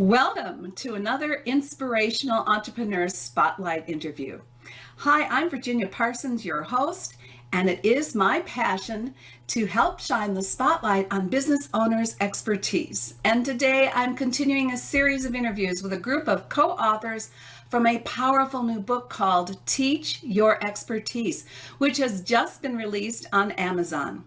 Welcome to another Inspirational Entrepreneur Spotlight interview. Hi, I'm Virginia Parsons, your host, and it is my passion to help shine the spotlight on business owners' expertise. And today I'm continuing a series of interviews with a group of co-authors from a powerful new book called Teach Your Expertise, which has just been released on Amazon.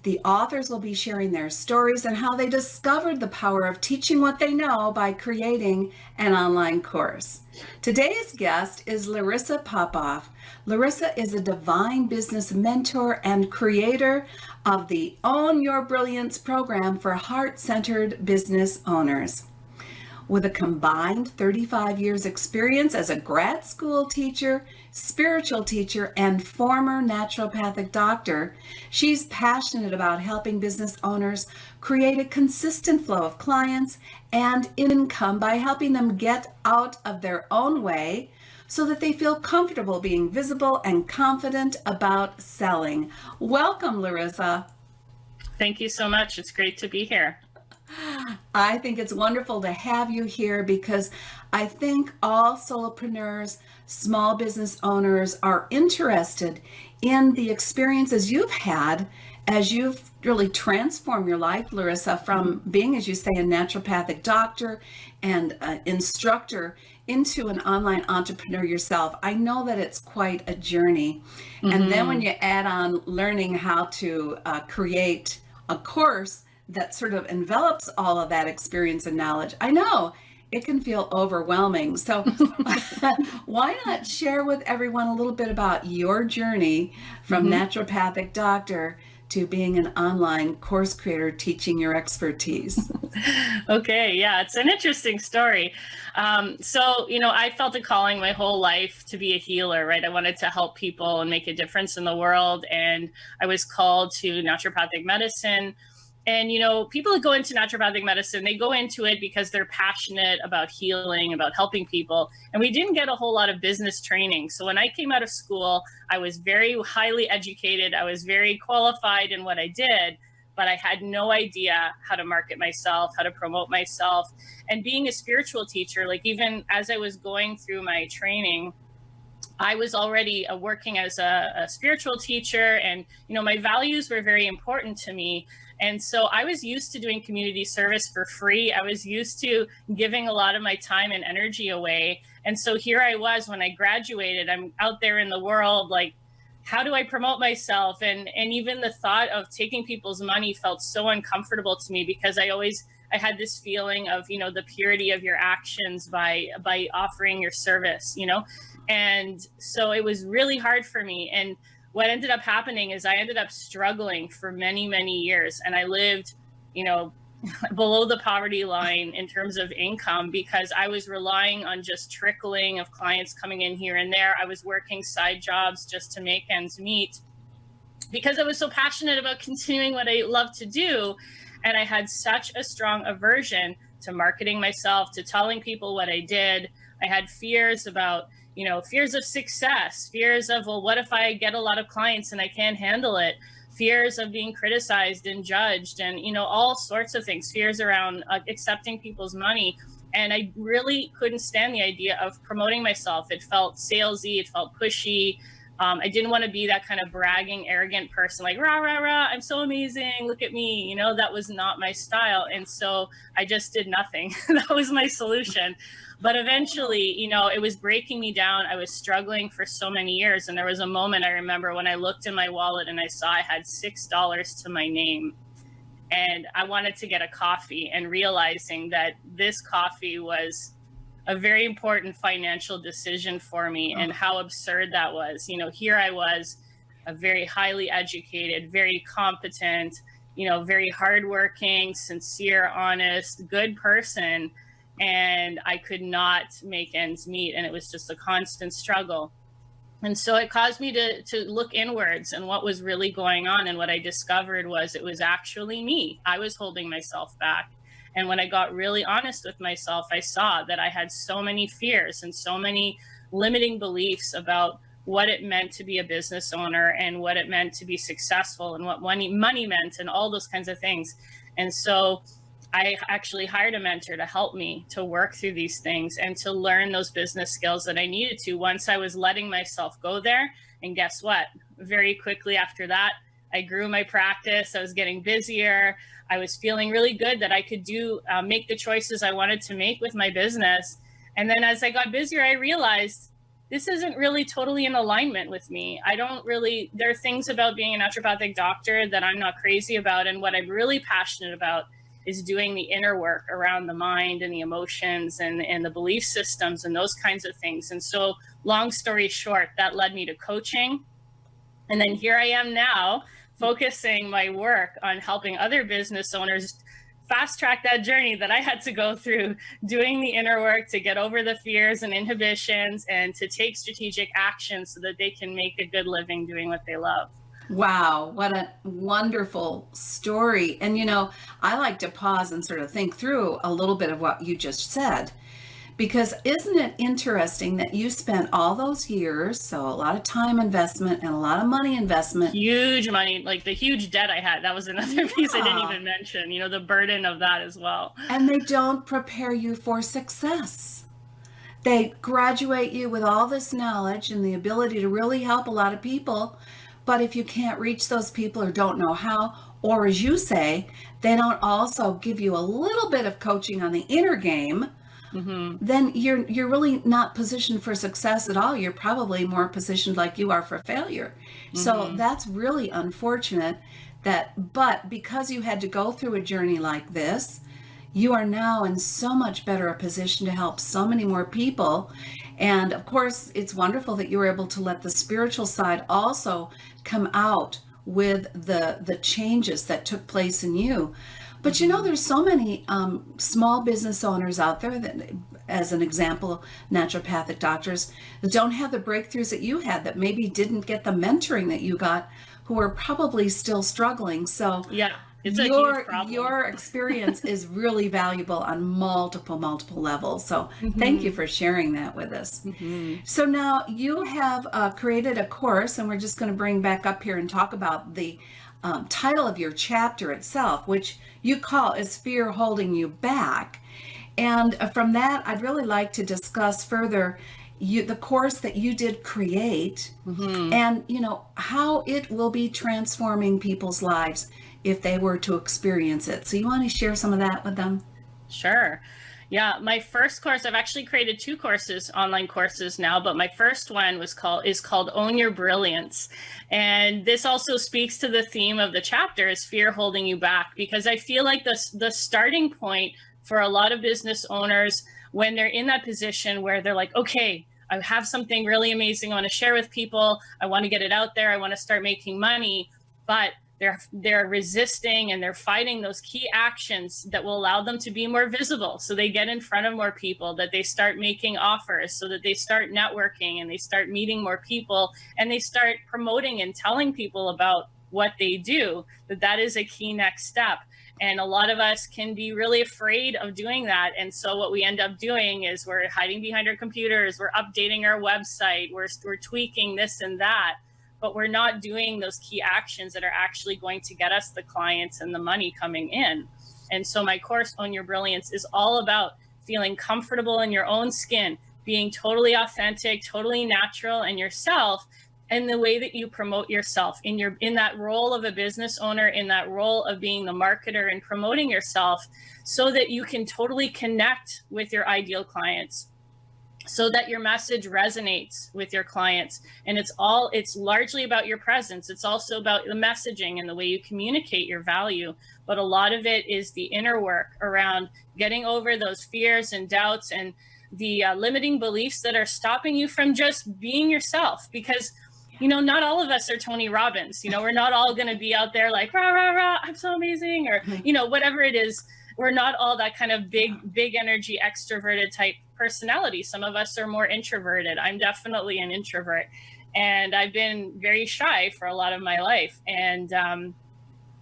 The authors will be sharing their stories and how they discovered the power of teaching what they know by creating an online course. Today's guest is Larissa Popov. Larissa is a divine business mentor and creator of the Own Your Brilliance program for heart-centered business owners. With a combined 35 years experience as a grad school teacher, spiritual teacher, and former naturopathic doctor, she's passionate about helping business owners create a consistent flow of clients and income by helping them get out of their own way so that they feel comfortable being visible and confident about selling. Welcome, Larissa. Thank you so much. It's great to be here. I think it's wonderful to have you here because I think all solopreneurs, small business owners are interested in the experiences you've had as you've really transformed your life, Larissa, from being, as you say, a naturopathic doctor and instructor into an online entrepreneur yourself. I know that it's quite a journey. And then when you add on learning how to create a course that sort of envelops all of that experience and knowledge, I know it can feel overwhelming. So why not share with everyone a little bit about your journey from naturopathic doctor to being an online course creator teaching your expertise? Okay, yeah, it's an interesting story. I felt a calling my whole life to be a healer, right? I wanted to help people and make a difference in the world. And I was called to naturopathic medicine. And, people that go into naturopathic medicine, they go into it because they're passionate about healing, about helping people. And we didn't get a whole lot of business training. So when I came out of school, I was very highly educated. I was very qualified in what I did, but I had no idea how to market myself, how to promote myself. And being a spiritual teacher, like even as I was going through my training, I was already working as a spiritual teacher, and my values were very important to me. And so I was used to doing community service for free. I was used to giving a lot of my time and energy away. And so here I was when I graduated. I'm out there in the world, like, how do I promote myself? And even the thought of taking people's money felt so uncomfortable to me because I had this feeling of, the purity of your actions by offering your service, And so it was really hard for me. And what ended up happening is I ended up struggling for many, many years. And I lived, below the poverty line in terms of income because I was relying on just trickling of clients coming in here and there. I was working side jobs just to make ends meet because I was so passionate about continuing what I love to do. And I had such a strong aversion to marketing myself, to telling people what I did. I had fears about fears of success, fears of, well, what if I get a lot of clients and I can't handle it? Fears of being criticized and judged and, all sorts of things, fears around accepting people's money. And I really couldn't stand the idea of promoting myself. It felt salesy, it felt pushy. I didn't want to be that kind of bragging, arrogant person, like, rah, rah, rah, I'm so amazing, look at me. That was not my style. And so I just did nothing. That was my solution. But eventually, it was breaking me down. I was struggling for so many years. And there was a moment I remember when I looked in my wallet and I saw I had $6 to my name. And I wanted to get a coffee, and realizing that this coffee was a very important financial decision for me and how absurd that was. Here I was, a very highly educated, very competent, very hardworking, sincere, honest, good person. And I could not make ends meet. And it was just a constant struggle. And so it caused me to look inwards and what was really going on. And what I discovered was it was actually me. I was holding myself back. And when I got really honest with myself, I saw that I had so many fears and so many limiting beliefs about what it meant to be a business owner and what it meant to be successful and what money meant and all those kinds of things. And so I actually hired a mentor to help me to work through these things and to learn those business skills that I needed to once I was letting myself go there. And guess what? Very quickly after that, I grew my practice. I was getting busier. I was feeling really good that I could make the choices I wanted to make with my business. And then as I got busier, I realized this isn't really totally in alignment with me. There are things about being a naturopathic doctor that I'm not crazy about. And what I'm really passionate about is doing the inner work around the mind and the emotions and the belief systems and those kinds of things. And so long story short, that led me to coaching. And then here I am now focusing my work on helping other business owners fast track that journey that I had to go through, doing the inner work to get over the fears and inhibitions and to take strategic action so that they can make a good living doing what they love. Wow, what a wonderful story. And I like to pause and sort of think through a little bit of what you just said. Because isn't it interesting that you spent all those years, so a lot of time investment and a lot of money investment. Huge money, like the huge debt I had. That was another piece I didn't even mention, the burden of that as well. And they don't prepare you for success. They graduate you with all this knowledge and the ability to really help a lot of people. But if you can't reach those people or don't know how, or as you say, they don't also give you a little bit of coaching on the inner game, then you're really not positioned for success at all. You're probably more positioned like you are for failure. So that's really unfortunate but because you had to go through a journey like this, you are now in so much better a position to help so many more people. And of course, it's wonderful that you were able to let the spiritual side also come out with the changes that took place in you. But there's so many small business owners out there that, as an example, naturopathic doctors that don't have the breakthroughs that you had, that maybe didn't get the mentoring that you got, who are probably still struggling. So yeah, it's a huge problem. Your experience is really valuable on multiple levels. So thank you for sharing that with us. So now you have created a course, and we're just going to bring back up here and talk about the title of your chapter itself, which you call Is Fear Holding You Back? And from that, I'd really like to discuss further the course that you did create and, how it will be transforming people's lives if they were to experience it. So you want to share some of that with them? Sure. Yeah, my first course, I've actually created 2 courses, online courses now, but my first one is called Own Your Brilliance. And this also speaks to the theme of the chapter, is fear holding you back, because I feel like the starting point for a lot of business owners when they're in that position where they're like, okay, I have something really amazing I want to share with people. I want to get it out there. I want to start making money, but they're resisting and they're fighting those key actions that will allow them to be more visible. So they get in front of more people, that they start making offers, so that they start networking and they start meeting more people, and they start promoting and telling people about what they do, that is a key next step. And a lot of us can be really afraid of doing that. And so what we end up doing is we're hiding behind our computers, we're updating our website, we're tweaking this and that, but we're not doing those key actions that are actually going to get us the clients and the money coming in. And so my course, Own Your Brilliance, is all about feeling comfortable in your own skin, being totally authentic, totally natural and yourself, and the way that you promote yourself in that role of a business owner, in that role of being the marketer and promoting yourself, so that you can totally connect with your ideal clients, so that your message resonates with your clients. And it's largely about your presence. It's also about the messaging and the way you communicate your value. But a lot of it is the inner work around getting over those fears and doubts and the limiting beliefs that are stopping you from just being yourself. Because not all of us are Tony Robbins. We're not all going to be out there like, rah, rah, rah, I'm so amazing, or, whatever it is. We're not all that kind of big energy, extroverted type personality. Some of us are more introverted. I'm definitely an introvert, and I've been very shy for a lot of my life. And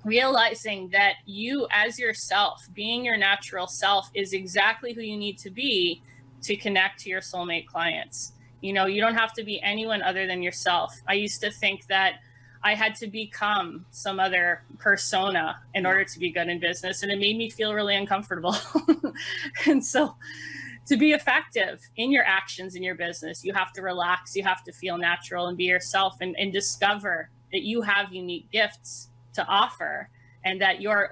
realizing that you as yourself, being your natural self, is exactly who you need to be to connect to your soulmate clients. You don't have to be anyone other than yourself. I used to think that I had to become some other persona in order to be good in business. And it made me feel really uncomfortable. And so to be effective in your actions in your business, you have to relax, you have to feel natural and be yourself, and discover that you have unique gifts to offer, and that your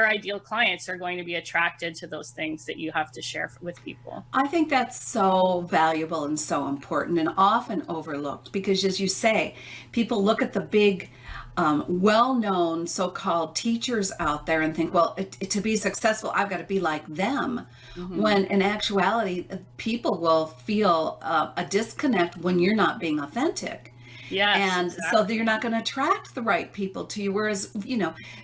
ideal clients are going to be attracted to those things that you have to share with people. I think that's so valuable and so important and often overlooked, because as you say, people look at the big well-known so-called teachers out there and think, well, to be successful, I've got to be like them. When in actuality, people will feel a disconnect when you're not being authentic. Yes, And exactly. so you're not going to attract the right people to you. Whereas,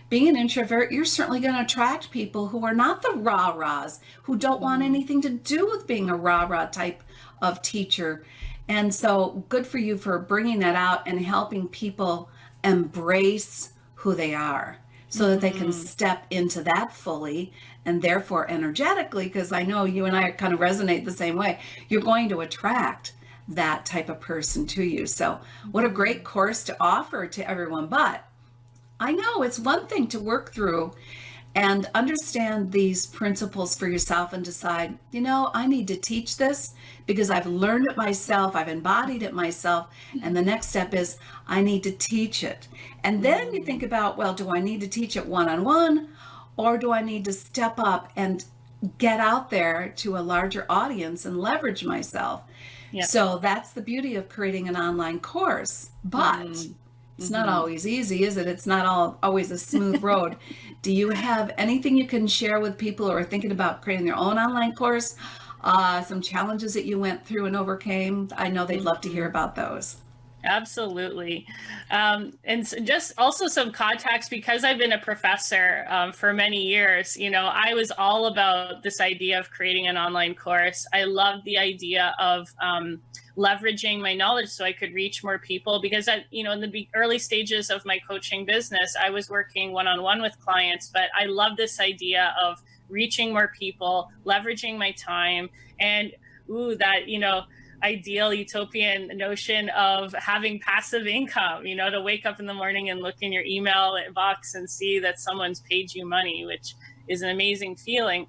being an introvert, you're certainly going to attract people who are not the rah-rahs, who don't want anything to do with being a rah-rah type of teacher. And so good for you for bringing that out and helping people embrace who they are so that they can step into that fully and therefore energetically, because I know you and I kind of resonate the same way. You're going to attract that type of person to you. So what a great course to offer to everyone. But I know it's one thing to work through and understand these principles for yourself and decide, I need to teach this because I've learned it myself, I've embodied it myself, and the next step is I need to teach it. And then you think about, well, do I need to teach it one-on-one, or do I need to step up and get out there to a larger audience and leverage myself? Yeah. So that's the beauty of creating an online course. But it's not always easy, is it? It's not always a smooth road. Do you have anything you can share with people who are thinking about creating their own online course? Some challenges that you went through and overcame? I know they'd love to hear about those. Absolutely. Just also some context, because I've been a professor for many years, I was all about this idea of creating an online course. I loved the idea of leveraging my knowledge so I could reach more people, because in the early stages of my coaching business, I was working one-on-one with clients, but I love this idea of reaching more people, leveraging my time, and that, ideal utopian notion of having passive income, to wake up in the morning and look in your email box and see that someone's paid you money, which is an amazing feeling.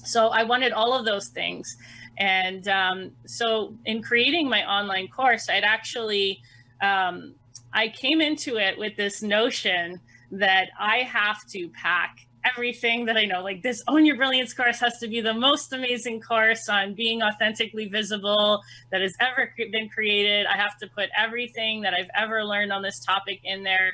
So I wanted all of those things. And so in creating my online course, I'd actually, I came into it with this notion that I have to pack everything that I know. Like, this Own Your Brilliance course has to be the most amazing course on being authentically visible that has ever been created. I have to put everything that I've ever learned on this topic in there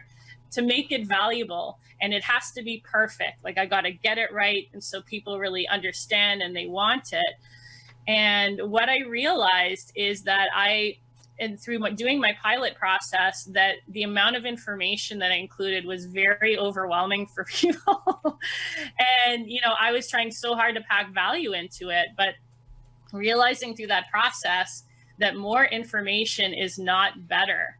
to make it valuable. And it has to be perfect. Like, I got to get it right. And so people really understand and they want it. And what I realized is that through doing my pilot process, that the amount of information that I included was very overwhelming for people. And, I was trying so hard to pack value into it, but realizing through that process that more information is not better.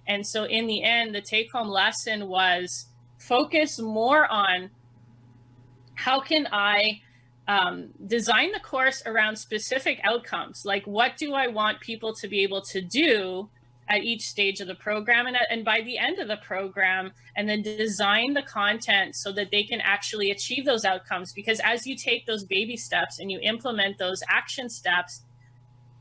And so in the end, the take-home lesson was focus more on how can I design the course around specific outcomes. Like, what do I want people to be able to do at each stage of the program and by the end of the program, and then design the content so that they can actually achieve those outcomes. Because as you take those baby steps and you implement those action steps,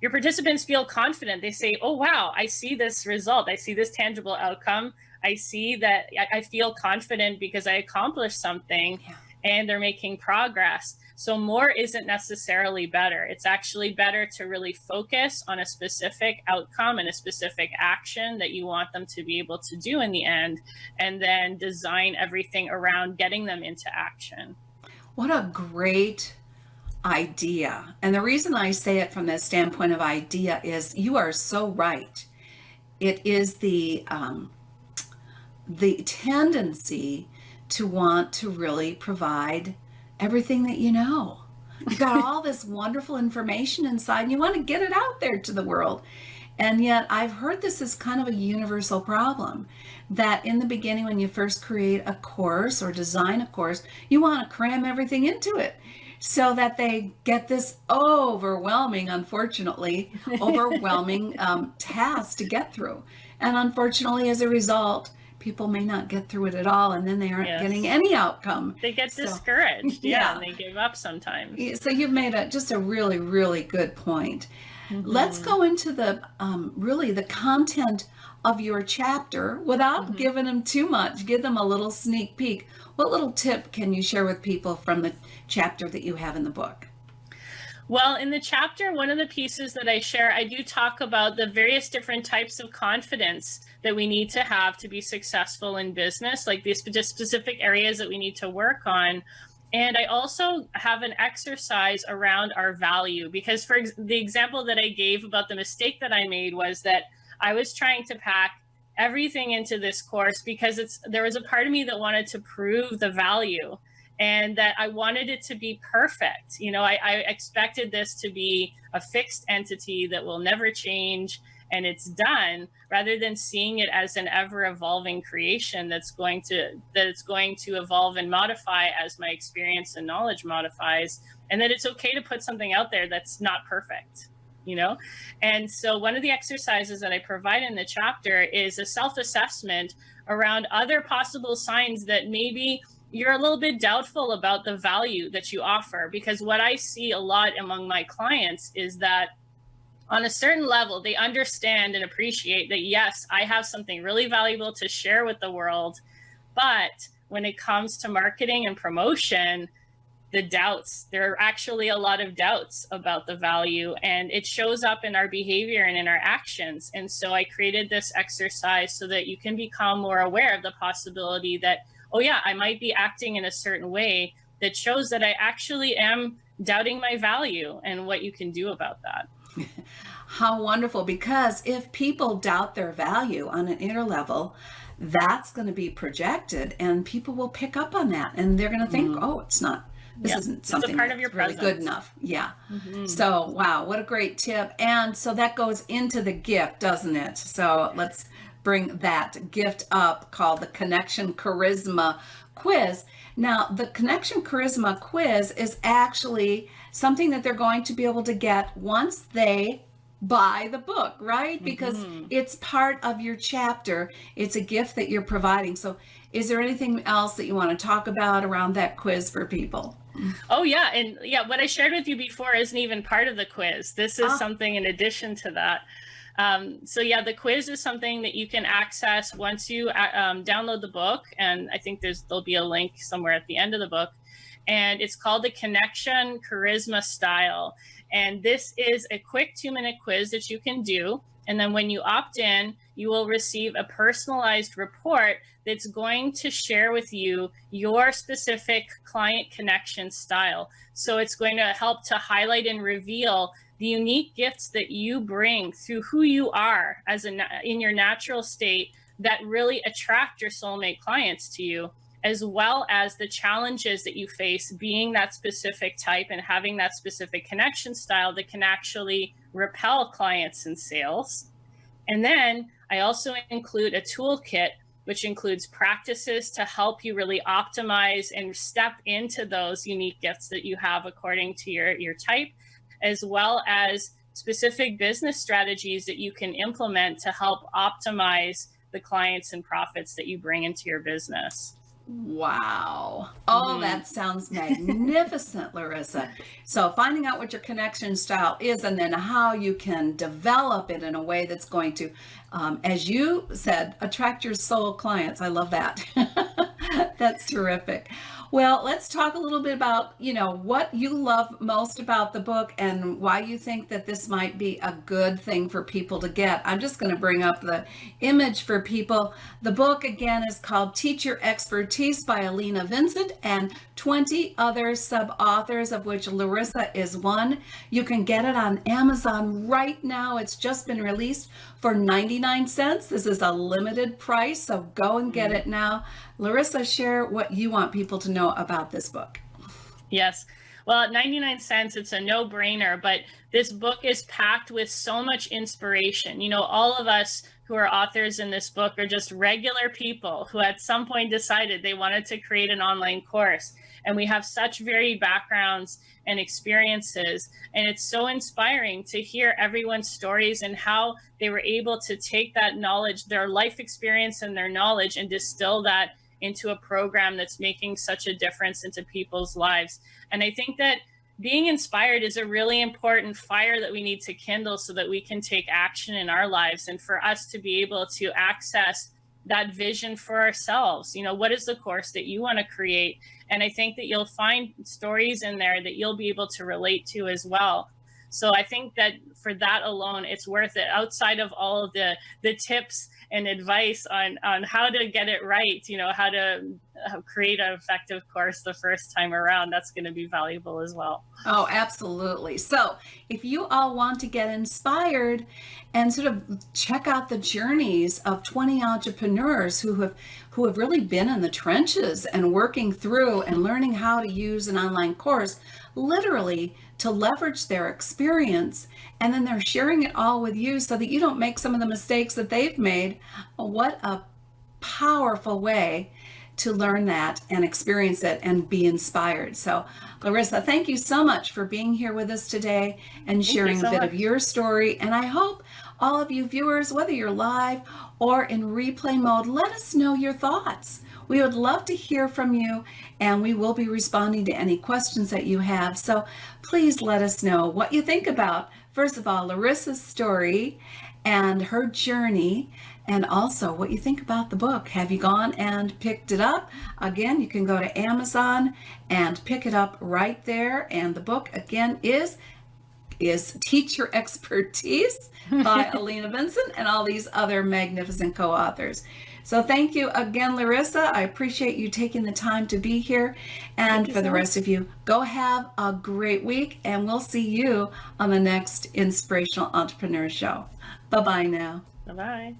your participants feel confident. They say, oh, wow, I see this result. I see this tangible outcome. I see that I feel confident because I accomplished something. Yeah. And they're making progress. So more isn't necessarily better. It's actually better to really focus on a specific outcome and a specific action that you want them to be able to do in the end, and then design everything around getting them into action. What a great idea. And the reason I say it from the standpoint of idea is you are so right. It is the tendency to want to really provide everything that you know. You've got all this wonderful information inside and you want to get it out there to the world. And yet I've heard this is kind of a universal problem, that in the beginning, when you first create a course or design a course, you want to cram everything into it so that they get this overwhelming task to get through. And unfortunately, as a result, people may not get through it at all, and then they aren't Yes. getting any outcome. They get So, discouraged, yeah. and they give up sometimes. So you've made just a really, really good point. Let's Mhm. go into the really the content of your chapter without giving them too much. Give them a little sneak peek. What little tip can you share with people from the chapter that you have in the book? Well, in the chapter, one of the pieces that I share, I do talk about the various different types of confidence that we need to have to be successful in business, like these specific areas that we need to work on. And I also have an exercise around our value, because for the example that I gave about the mistake that I made was that I was trying to pack everything into this course because there was a part of me that wanted to prove the value, and that I wanted it to be perfect. I expected this to be a fixed entity that will never change and it's done, rather than seeing it as an ever evolving creation that's going to evolve and modify as my experience and knowledge modifies, and that it's okay to put something out there that's not perfect. And so one of the exercises that I provide in the chapter is a self-assessment around other possible signs that maybe you're a little bit doubtful about the value that you offer. Because what I see a lot among my clients is that on a certain level, they understand and appreciate that, yes, I have something really valuable to share with the world. But when it comes to marketing and promotion, there are actually a lot of doubts about the value, and it shows up in our behavior and in our actions. And so I created this exercise so that you can become more aware of the possibility that, oh yeah, I might be acting in a certain way that shows that I actually am doubting my value, and what you can do about that. How wonderful, because if people doubt their value on an inner level, that's going to be projected, and people will pick up on that, and they're going to think, oh, this isn't something part of your really good enough. Yeah. So, wow, what a great tip. And so that goes into the gift, doesn't it? So let's bring that gift up, called the Connection Charisma Quiz. Now, the Connection Charisma Quiz is actually something that they're going to be able to get once they buy the book, right? Because it's part of your chapter. It's a gift that you're providing. So is there anything else that you want to talk about around that quiz for people? Oh yeah. And yeah, what I shared with you before isn't even part of the quiz. This is something in addition to that. So yeah, the quiz is something that you can access once you download the book. And I think there'll be a link somewhere at the end of the book. And it's called the Connection Charisma Style. And this is a quick 2-minute quiz that you can do. And then when you opt in, you will receive a personalized report that's going to share with you your specific client connection style. So it's going to help to highlight and reveal the unique gifts that you bring through who you are in your natural state that really attract your soulmate clients to you, as well as the challenges that you face being that specific type and having that specific connection style that can actually repel clients and sales. And then I also include a toolkit, which includes practices to help you really optimize and step into those unique gifts that you have according to your type, as well as specific business strategies that you can implement to help optimize the clients and profits that you bring into your business. Wow. Oh, that sounds magnificent, Larissa. So finding out what your connection style is, and then how you can develop it in a way that's going to, as you said, attract your soul clients. I love that. That's terrific. Well, let's talk a little bit about, what you love most about the book and why you think that this might be a good thing for people to get. I'm just going to bring up the image for people. The book, again, is called Teach Your Expertise by Alina Vincent and 20 other sub-authors, of which Larissa is one. You can get it on Amazon right now. It's just been released for 99 cents. This is a limited price, so go and get it now. Larissa, share what you want people to know about this book. Yes. Well, at 99 cents, it's a no-brainer, but this book is packed with so much inspiration. All of us who are authors in this book are just regular people who at some point decided they wanted to create an online course. And we have such varied backgrounds and experiences. And it's so inspiring to hear everyone's stories and how they were able to take that knowledge, their life experience and their knowledge, and distill that into a program that's making such a difference into people's lives. And I think that being inspired is a really important fire that we need to kindle so that we can take action in our lives, and for us to be able to access that vision for ourselves. You know, what is the course that you want to create? And I think that you'll find stories in there that you'll be able to relate to as well. So I think that for that alone, it's worth it, outside of all of the tips and advice on how to get it right, you know, how to create an effective course the first time around. That's going to be valuable as well. Oh, absolutely. So if you all want to get inspired and sort of check out the journeys of 20 entrepreneurs who have really been in the trenches and working through and learning how to use an online course, literally to leverage their experience, and then they're sharing it all with you so that you don't make some of the mistakes that they've made. What a powerful way to learn that and experience it and be inspired. So Larissa, thank you so much for being here with us today and sharing a bit of your story. And I hope all of you viewers, whether you're live or in replay mode, let us know your thoughts. We would love to hear from you, and we will be responding to any questions that you have. So please let us know what you think about, first of all, Larissa's story and her journey, and also what you think about the book. Have you gone and picked it up? Again, you can go to Amazon and pick it up right there. And the book, again, is Teach Your Expertise by Alina Vincent and all these other magnificent co-authors. So thank you again, Larissa. I appreciate you taking the time to be here. And for the rest of you, go have a great week, and we'll see you on the next Inspirational Entrepreneur Show. Bye-bye now. Bye-bye.